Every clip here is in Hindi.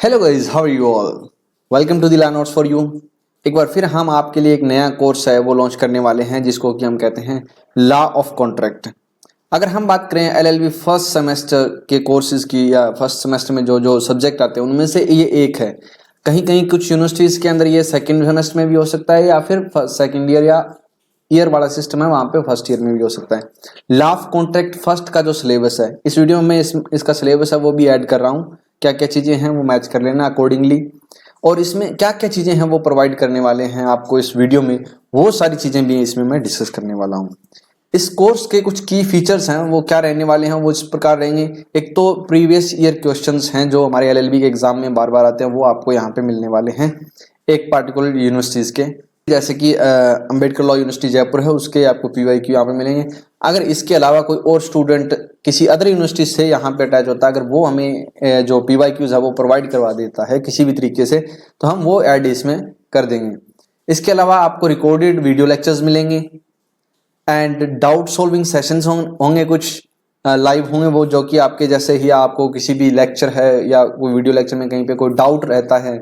Hello guys, how are you all. Welcome to the learn notes for you. एक बार फिर हम आपके लिए एक नया कोर्स है वो लॉन्च करने वाले हैं जिसको कि हम कहते हैं लॉ ऑफ कॉन्ट्रैक्ट। अगर हम बात करें एलएलबी फर्स्ट सेमेस्टर के कोर्सेज की या फर्स्ट सेमेस्टर में जो जो सब्जेक्ट आते हैं उनमें से ये एक है। कहीं कहीं कुछ यूनिवर्सिटीज़ के अंदर ये सेकेंड सेमेस्टर में भी हो सकता है या फिर सेकेंड ईयर या ईयर वाला सिस्टम है वहाँ पे फर्स्ट ईयर में भी हो सकता है। लॉ ऑफ कॉन्ट्रैक्ट फर्स्ट का जो सिलेबस है इस वीडियो में इसका सिलेबस है वो भी ऐड कर रहा हूँ। क्या क्या चीज़ें हैं वो मैच कर लेना अकॉर्डिंगली, और इसमें क्या क्या चीज़ें हैं वो प्रोवाइड करने वाले हैं आपको इस वीडियो में, वो सारी चीज़ें भी इसमें मैं डिस्कस करने वाला हूँ। इस कोर्स के कुछ की फीचर्स हैं वो क्या रहने वाले हैं वो इस प्रकार रहेंगे। एक तो प्रीवियस ईयर क्वेश्चंस हैं जो हमारे एलएलबी के एग्जाम में बार बार आते हैं वो आपको यहाँ पे मिलने वाले हैं एक पार्टिकुलर यूनिवर्सिटीज़ के, जैसे कि अंबेडकर लॉ यूनिवर्सिटी जयपुर है उसके आपको पीवाईक्यू यहाँ पे मिलेंगे। अगर इसके अलावा कोई और स्टूडेंट किसी अदर यूनिवर्सिटी से यहाँ पे अटैच होता है, अगर वो हमें जो पीवाईक्यूज है वो प्रोवाइड करवा देता है किसी भी तरीके से, तो हम वो ऐड इसमें कर देंगे। इसके अलावा आपको रिकॉर्डेड वीडियो लेक्चर्स मिलेंगे एंड डाउट सॉल्विंग सेशंस होंगे, कुछ लाइव होंगे वो, जो कि आपके जैसे ही आपको किसी भी लेक्चर है या कोई वीडियो लेक्चर में कहीं पे कोई डाउट रहता है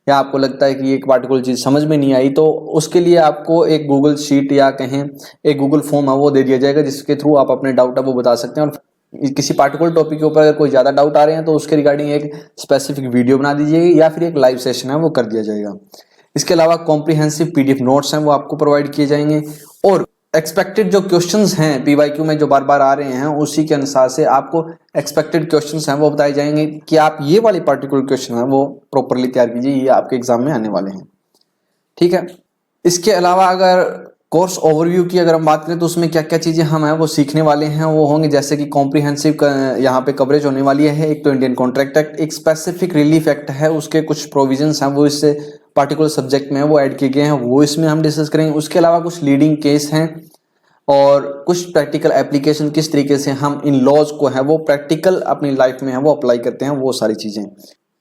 या आपको लगता है कि एक पार्टिकुलर चीज़ समझ में नहीं आई, तो उसके लिए आपको एक गूगल शीट या कहें एक गूगल फॉर्म है वो दे दिया जाएगा जिसके थ्रू आप अपने डाउट है वो बता सकते हैं। और किसी पार्टिकुलर टॉपिक के ऊपर अगर कोई ज़्यादा डाउट आ रहे हैं तो उसके रिगार्डिंग एक स्पेसिफिक वीडियो बना दीजिएगा या फिर एक लाइव सेशन है वो कर दिया जाएगा। इसके अलावा कॉम्प्रिहेंसिव पीडीएफ नोट्स हैं वो आपको प्रोवाइड किए जाएंगे और एक्सपेक्टेड जो क्वेश्चंस हैं पीवाईक्यू में जो बार बार आ रहे हैं उसी के अनुसार से आपको एक्सपेक्टेड क्वेश्चंस हैं वो बताए जाएंगे कि आप ये वाले पार्टिकुलर क्वेश्चन है वो प्रॉपरली तैयार कीजिए, ये आपके एग्जाम में आने वाले हैं। ठीक है। इसके अलावा अगर कोर्स ओवरव्यू की अगर हम बात करें तो उसमें क्या क्या चीज़ें हम हैं वो सीखने वाले हैं वो होंगे, जैसे कि कॉम्प्रिहेंसिव यहाँ पे कवरेज होने वाली है। एक तो इंडियन कॉन्ट्रैक्ट एक्ट, एक स्पेसिफिक रिलीफ एक्ट है, उसके कुछ प्रोविजंस हैं वो इससे पार्टिकुलर सब्जेक्ट में वो ऐड किए गए हैं वो इसमें हम डिस्कस करेंगे। उसके अलावा कुछ लीडिंग केस हैं और कुछ प्रैक्टिकल एप्लीकेशन, किस तरीके से हम इन लॉज को है वो प्रैक्टिकल अपनी लाइफ में है वो अप्लाई करते हैं, वो सारी चीज़ें।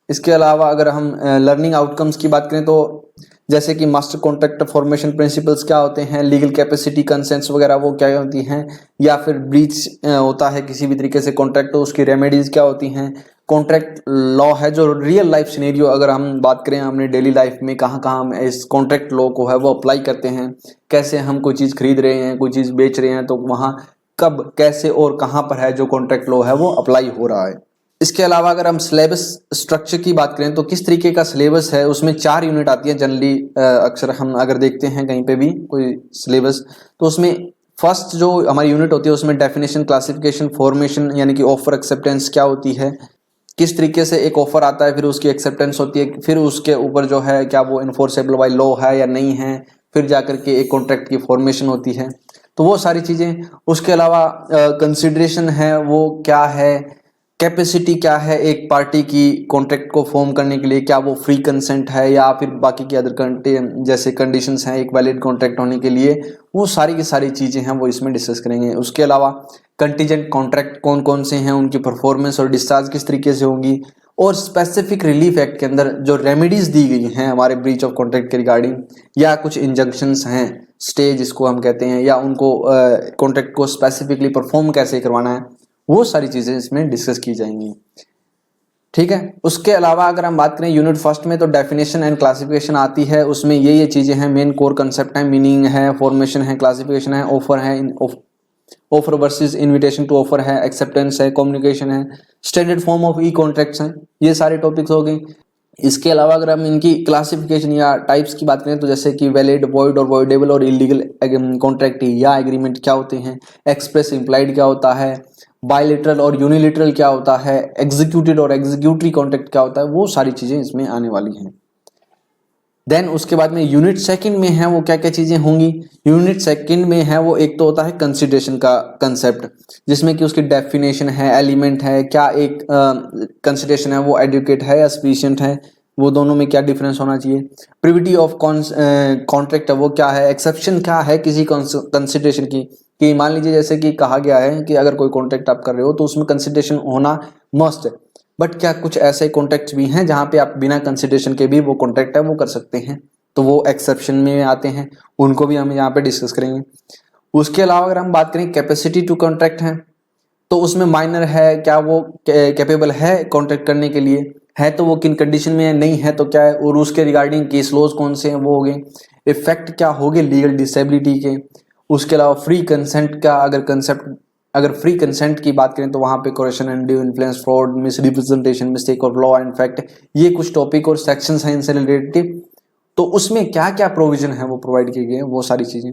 इसके अलावा अगर हम लर्निंग आउटकम्स की बात करें तो जैसे कि मास्टर कॉन्ट्रैक्ट फॉर्मेशन प्रिंसिपल्स क्या होते हैं, लीगल कैपेसिटी कंसेंट्स वगैरह वो क्या होती हैं, या फिर ब्रीच होता है किसी भी तरीके से कॉन्ट्रैक्ट तो उसकी रेमेडीज क्या होती हैं। कॉन्ट्रैक्ट लॉ है जो रियल लाइफ सिनेरियो अगर हम बात करें हमने डेली लाइफ में कहाँ कहाँ हम इस कॉन्ट्रैक्ट लॉ को है वो अप्लाई करते हैं, कैसे हम कोई चीज़ खरीद रहे हैं कोई चीज़ बेच रहे हैं तो वहाँ कब कैसे और कहाँ पर है जो कॉन्ट्रैक्ट लॉ है वो अप्लाई हो रहा है। इसके अलावा अगर हम सिलेबस स्ट्रक्चर की बात करें तो किस तरीके का सिलेबस है, उसमें 4 यूनिट आती है जनरली। अक्सर हम अगर देखते हैं कहीं पे भी कोई सिलेबस तो उसमें फर्स्ट जो हमारी यूनिट होती है उसमें डेफिनेशन, क्लासिफिकेशन, फॉर्मेशन यानी कि ऑफर एक्सेप्टेंस क्या होती है, किस तरीके से एक ऑफर आता है, फिर उसकी एक्सेप्टेंस होती है, फिर उसके ऊपर जो है क्या वो इन्फोर्सेबल बाय लॉ है या नहीं है, फिर जाकर के एक कॉन्ट्रैक्ट की फॉर्मेशन होती है, तो वो सारी चीज़ें। उसके अलावा कंसिडरेशन है वो क्या है, कैपेसिटी क्या है एक पार्टी की कॉन्ट्रैक्ट को फॉर्म करने के लिए, क्या वो फ्री कंसेंट है या फिर बाकी की अदर जैसे कंडीशंस हैं एक वैलिड कॉन्ट्रैक्ट होने के लिए, वो सारी की सारी चीज़ें हैं वो इसमें डिस्कस करेंगे। उसके अलावा कंटीजेंट कॉन्ट्रैक्ट कौन कौन से हैं, उनकी परफॉर्मेंस और डिस्चार्ज किस तरीके से होंगी, और स्पेसिफिक रिलीफ एक्ट के अंदर जो रेमेडीज दी गई हैं हमारे ब्रीच ऑफ कॉन्ट्रैक्ट के रिगार्डिंग, या कुछ इंजंक्शंस हैं स्टे जिसको हम कहते हैं, या उनको कॉन्ट्रैक्ट को स्पेसिफिकली परफॉर्म कैसे करवाना है, वो सारी चीज़ें इसमें डिस्कस की जाएंगी। ठीक है। उसके अलावा अगर हम बात करें यूनिट फर्स्ट में तो डेफिनेशन एंड क्लासिफिकेशन आती है, उसमें ये चीज़ें हैं, मेन कोर कंसेप्ट है, मीनिंग है, फॉर्मेशन है, क्लासिफिकेशन है, ऑफर है, offer versus invitation to offer है, एक्सेप्टेंस है, कम्युनिकेशन है, standard form of e contracts हैं, ये सारे टॉपिक्स हो गए। इसके अलावा अगर हम इनकी क्लासिफिकेशन या टाइप्स की बात करें तो जैसे कि वैलिड, वॉइड और वॉइडेबल और इलीगल कॉन्ट्रैक्ट या एग्रीमेंट क्या होते हैं, एक्सप्रेस इम्प्लाइड क्या होता है, बायलिटरल और यूनिलिटरल क्या होता है, एग्जीक्यूटेड और एग्जीक्यूटरी कॉन्ट्रैक्ट क्या होता है, वो सारी चीज़ें इसमें आने वाली हैं। देन उसके बाद में यूनिट सेकंड में है वो क्या क्या चीज़ें होंगी। यूनिट सेकंड में है वो एक तो होता है कंसिडरेशन का कंसेप्ट, जिसमें कि उसकी डेफिनेशन है, एलिमेंट है, क्या एक कंसिडरेशन है वो एडुकेट है या सफिशिएंट है, वो दोनों में क्या डिफरेंस होना चाहिए, प्रिविटी ऑफ कॉन्ट्रैक्ट है वो क्या है, एक्सेप्शन क्या है किसी कंसिडरेशन की, कि मान लीजिए जैसे कि कहा गया है कि अगर कोई कॉन्ट्रैक्ट आप कर रहे हो तो उसमें कंसिडरेशन होना मस्ट है, बट क्या कुछ ऐसे कॉन्ट्रैक्ट्स भी हैं जहाँ पे आप बिना कंसिडरेशन के भी वो कॉन्ट्रैक्ट है वो कर सकते हैं, तो वो एक्सेप्शन में आते हैं, उनको भी हम यहाँ पे डिस्कस करेंगे। उसके अलावा अगर हम बात करें कैपेसिटी टू कॉन्ट्रैक्ट है तो उसमें माइनर है, क्या वो कैपेबल है कॉन्ट्रैक्ट करने के लिए, है तो वो किन कंडीशन में है, नहीं है तो क्या है, और उसके रिगार्डिंग केस लॉज कौन से हैं वो हो गए, इफेक्ट क्या हो गए लीगल डिसेबिलिटी के। उसके अलावा फ्री कंसेंट का अगर फ्री कंसेंट की बात करें तो वहां पे coercion, undue influence, fraud, misrepresentation, mistake of law and fact, ये कुछ टॉपिक और सेक्शंस हैं इनसे रिलेटेड। तो उसमें क्या क्या प्रोविजन है वो प्रोवाइड किए गए हैं, वो सारी चीजें।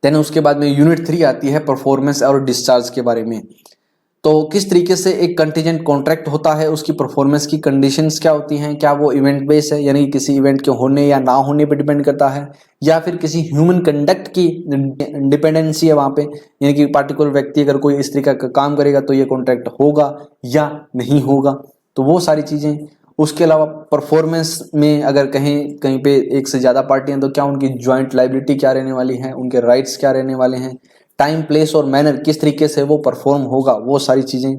देन उसके बाद में यूनिट 3 आती है परफॉर्मेंस और डिस्चार्ज के बारे में। तो किस तरीके से एक कंटीजेंट कॉन्ट्रैक्ट होता है, उसकी परफॉर्मेंस की कंडीशंस क्या होती हैं, क्या वो इवेंट बेस है यानी किसी इवेंट के होने या ना होने पर डिपेंड करता है, या फिर किसी ह्यूमन कंडक्ट की डिपेंडेंसी है वहां पे, यानी कि पार्टिकुलर व्यक्ति अगर कोई इस तरीके का काम करेगा तो ये कॉन्ट्रैक्ट होगा या नहीं होगा, तो वो सारी चीजें। उसके अलावा परफॉर्मेंस में अगर कहीं पे एक से ज़्यादा पार्टियां तो क्या उनकी ज्वाइंट लाइबिलिटी क्या रहने वाली है, उनके राइट्स क्या रहने वाले हैं, टाइम, प्लेस और मैनर किस तरीके से वो परफॉर्म होगा, वो सारी चीज़ें।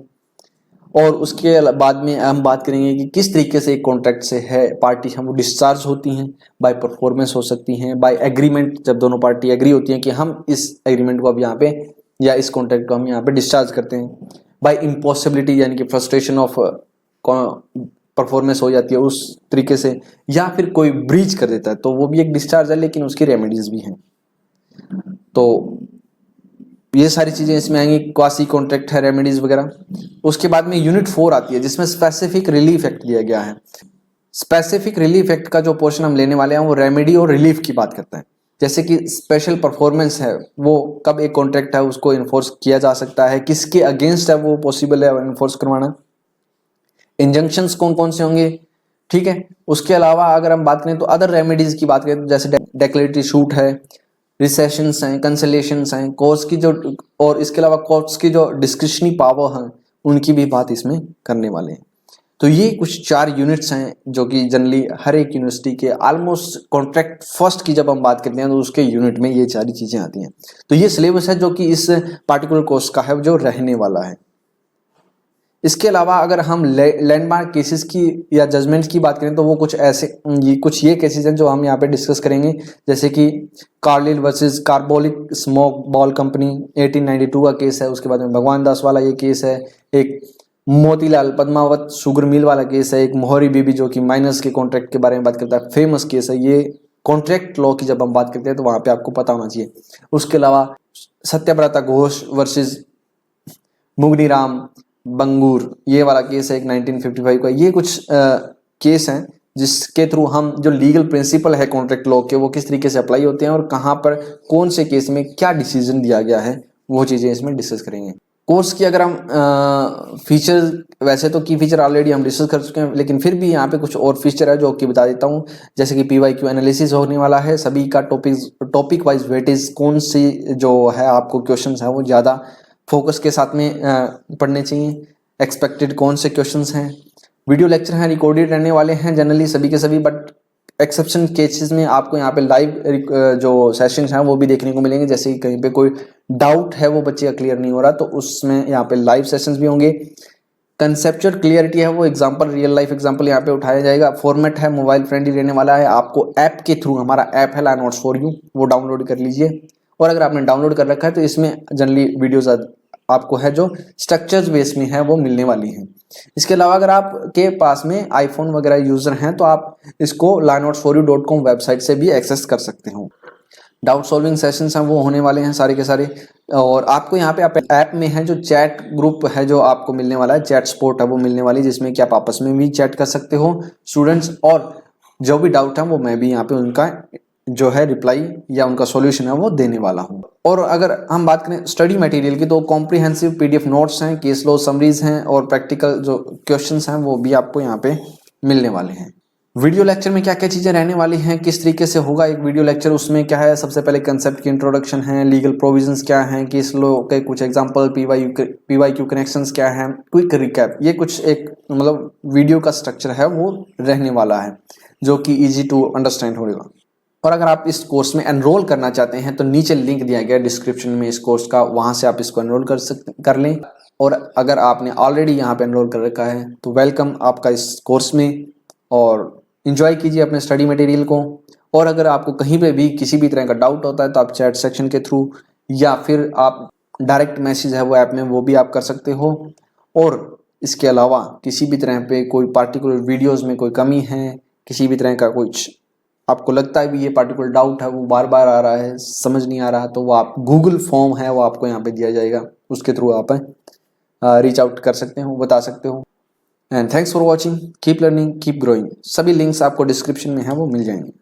और उसके बाद में हम बात करेंगे कि किस तरीके से एक कॉन्ट्रैक्ट से है पार्टी हम वो डिस्चार्ज होती हैं, बाय परफॉर्मेंस हो सकती हैं, बाय एग्रीमेंट, जब दोनों पार्टी एग्री होती हैं कि हम इस एग्रीमेंट को अब यहाँ पे या इस कॉन्ट्रैक्ट को हम यहाँ पे डिस्चार्ज करते हैं, बाय इम्पॉसिबिलिटी यानी कि फ्रस्ट्रेशन ऑफ परफॉर्मेंस हो जाती है उस तरीके से, या फिर कोई ब्रीच कर देता है तो वो भी एक डिस्चार्ज है, लेकिन उसकी रेमेडीज भी हैं। तो ये सारी चीजें इसमें आएंगी, क्वासी कॉन्ट्रैक्ट है, रेमेडीज वगैरह। उसके बाद में यूनिट 4 आती है जिसमें स्पेसिफिक रिलीफ एक्ट दिया गया है। स्पेसिफिक रिलीफ एक्ट का जो पोर्शन हम लेने वाले हैं वो रेमेडी और रिलीफ की बात करता है। जैसे कि स्पेशल परफॉर्मेंस है, वो कब एक कॉन्ट्रैक्ट है उसको इन्फोर्स किया जा सकता है, किसके अगेंस्ट है वो पॉसिबल है इन्फोर्स करवाना, इंजंक्शंस कौन कौन से होंगे, ठीक है। उसके अलावा अगर हम बात करें तो अदर रेमेडीज की बात करें तो जैसे डेक्लेरेटरी शूट है, रिसेशंस हैं, कंसलेशंस हैं, कोर्ट्स की जो, और इसके अलावा कोर्ट्स की जो डिस्क्रिशनरी पावर हैं उनकी भी बात इसमें करने वाले हैं। तो ये कुछ 4 यूनिट्स हैं जो कि जनरली हर एक यूनिवर्सिटी के ऑलमोस्ट कॉन्ट्रैक्ट फर्स्ट की जब हम बात करते हैं तो उसके यूनिट में ये सारी चीजें आती हैं। तो ये सिलेबस है जो कि इस पार्टिकुलर कोर्स का है जो रहने वाला है। इसके अलावा अगर हम लैंडमार्क केसेस की या जजमेंट्स की बात करें तो वो कुछ ऐसे ये केसेस हैं जो हम यहाँ पे डिस्कस करेंगे, जैसे कि Carlill versus carbolic smoke ball company 1892 का केस है। उसके बाद में भगवान दास वाला ये केस है, एक मोतीलाल पद्मावत शुगर मिल वाला केस है, एक मोहरी बीबी जो कि माइनर्स के कॉन्ट्रैक्ट के बारे में बात करता है, फेमस केस है ये। कॉन्ट्रैक्ट लॉ की जब हम बात करते हैं तो वहां पे आपको पता होना चाहिए। उसके अलावा सत्यव्रता घोष वर्सेस मुगनीराम बंगूर ये वाला केस है एक 1955 का। ये कुछ केस हैं जिसके थ्रू हम जो लीगल प्रिंसिपल है कॉन्ट्रैक्ट लॉ के वो किस तरीके से अप्लाई होते हैं और कहाँ पर कौन से केस में क्या डिसीजन दिया गया है वो चीज़ें इसमें डिस्कस करेंगे। कोर्स की अगर हम फीचर, वैसे तो की फीचर ऑलरेडी हम डिस्कस कर चुके हैं, लेकिन फिर भी यहाँ पे कुछ और फीचर है जो कि बता देता हूँ। जैसे कि PYQ एनालिसिस होने वाला है, सभी का टॉपिक वाइज वेटेज कौन सी जो है आपको क्वेश्चन है वो ज़्यादा फोकस के साथ में पढ़ने चाहिए, एक्सपेक्टेड कौन से क्वेश्चंस हैं। वीडियो लेक्चर हैं रिकॉर्डेड रहने वाले हैं जनरली सभी के सभी, बट एक्सेप्शन केसेस में आपको यहाँ पे लाइव जो सेशंस हैं वो भी देखने को मिलेंगे। जैसे कि कहीं पे कोई डाउट है वो बच्चे का क्लियर नहीं हो रहा तो उसमें यहाँ पे लाइव सेशंस भी होंगे। कंसेप्चुअल क्लियरिटी है वो एग्जांपल, रियल लाइफ एग्जांपल यहाँ पे उठाया जाएगा। फॉर्मेट है मोबाइल फ्रेंडली रहने वाला है, आपको ऐप के थ्रू, हमारा ऐप है लर्न नोट्स फॉर यू, वो डाउनलोड कर लीजिए। और अगर आपने डाउनलोड कर रखा है तो इसमें जनरली वीडियोज आपको है जो स्ट्रक्चर्स बेस में है वो मिलने वाली है। इसके अलावा अगर आपके पास में आईफोन वगैरह यूजर हैं तो आप इसको learnnotes4u.com वेबसाइट से भी एक्सेस कर सकते हो। डाउट सॉल्विंग सेशंस हैं वो होने वाले हैं सारे के सारे। और आपको यहाँ पे ऐप में है जो चैट ग्रुप है जो आपको मिलने वाला है, चैट सपोर्ट है वो मिलने वाली, जिसमें कि आप आपस में भी चैट कर सकते हो स्टूडेंट्स, और जो भी डाउट है वो मैं भी यहाँ पे उनका जो है रिप्लाई या उनका सॉल्यूशन है वो देने वाला हूँ। और अगर हम बात करें स्टडी मटेरियल की तो कॉम्प्रिहेंसिव PDF नोट्स हैं, केस लॉ समरीज हैं और प्रैक्टिकल जो क्वेश्चंस हैं वो भी आपको यहाँ पे मिलने वाले हैं। वीडियो लेक्चर में क्या क्या चीजें रहने वाली हैं, किस तरीके से होगा एक वीडियो लेक्चर, उसमें क्या है, सबसे पहले कंसेप्ट की इंट्रोडक्शन है, लीगल प्रोविजंस क्या हैं, केस लॉ के कुछ एग्जांपल, PYQ कनेक्शंस क्या हैं, क्विक रिकैप, ये कुछ एक मतलब वीडियो का स्ट्रक्चर है वो रहने वाला है जो कि इजी टू अंडरस्टैंड होगा। और अगर आप इस कोर्स में एनरोल करना चाहते हैं तो नीचे लिंक दिया गया डिस्क्रिप्शन में इस कोर्स का, वहां से आप इसको एनरोल कर लें। और अगर आपने ऑलरेडी यहाँ पे एनरोल कर रखा है तो वेलकम आपका इस कोर्स में, और इंजॉय कीजिए अपने स्टडी मटेरियल को। और अगर आपको कहीं पे भी किसी भी तरह का डाउट होता है तो आप चैट सेक्शन के थ्रू या फिर आप डायरेक्ट मैसेज है वो ऐप में वो भी आप कर सकते हो। और इसके अलावा किसी भी तरह पे कोई पार्टिकुलर वीडियोस में कोई कमी है, किसी भी तरह का कुछ आपको लगता है भी ये पार्टिकुलर डाउट है, वो बार बार आ रहा है, समझ नहीं आ रहा, तो वो आप गूगल फॉर्म है वो आपको यहाँ पे दिया जाएगा, उसके थ्रू आप रीच आउट कर सकते हो, बता सकते हो। And thanks for watching, keep learning, keep growing. सभी लिंक्स आपको डिस्क्रिप्शन में है वो मिल जाएंगे।